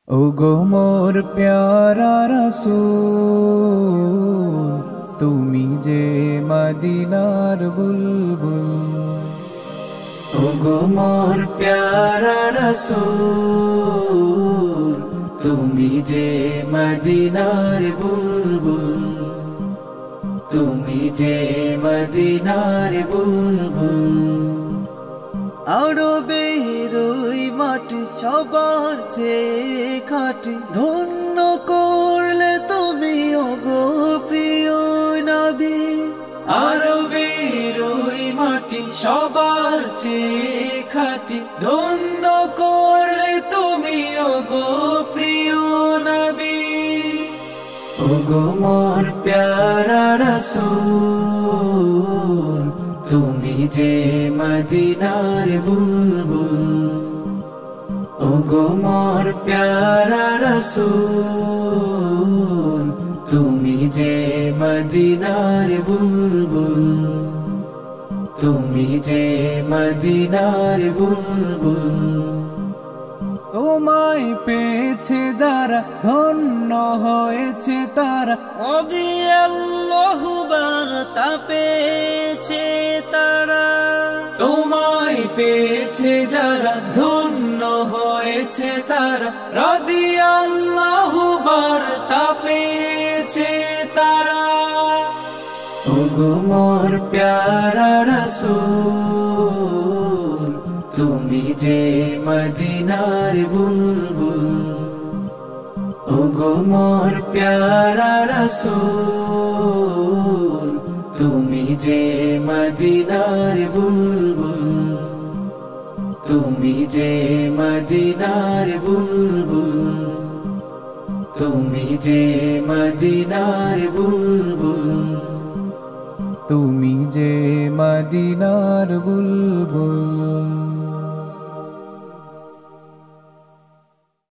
ওগো মোর প্যারা রাসূল, তুমি যে মদিনার বুলবুল। ওগো মোর প্যারা রাসূল, তুমি যে মদিনার বুলবুল। তুমি যে মদিনার বুলবুল। আরবের ওই মাটি সবার চেয়ে খাটি, ধন্য করলে তুমি ওগো প্রিয় নবী। আরবের ওই মাটি সবার চেয়ে খাটি, ধন্য করলে তুমি ওগো প্রিয় নবী। ওগো মোর প্যারা রাসূল, তুমি যে মদিনার বুলবুল। ওগো মোর প্যারা রাসূল, তুমি যে মদিনার বুলবুল। তুমি যে মদিনার বুলবুল। তোমায় পেয়েছে যারা, ধন্য হয়েছে তারা। রাদিয়াল্লাহু বার্তা পেয়েছে তারা। তোমায় পেয়েছে যারা, ধন্য হয়েছে তারা। রাদিয়াল্লাহু বার্তা পেয়েছে তারা। ওগো মোর প্যারা রাসূল, তুমি যে মদিনার বুলবুল। ওগো মোর প্যারা রাসূল, তুমি যে মদিনার বুলবুল। তুমি যে মদিনার বুলবুল। তুমি যে মদিনার বুলবুল। তুমি যে মদিনার বুলবুল।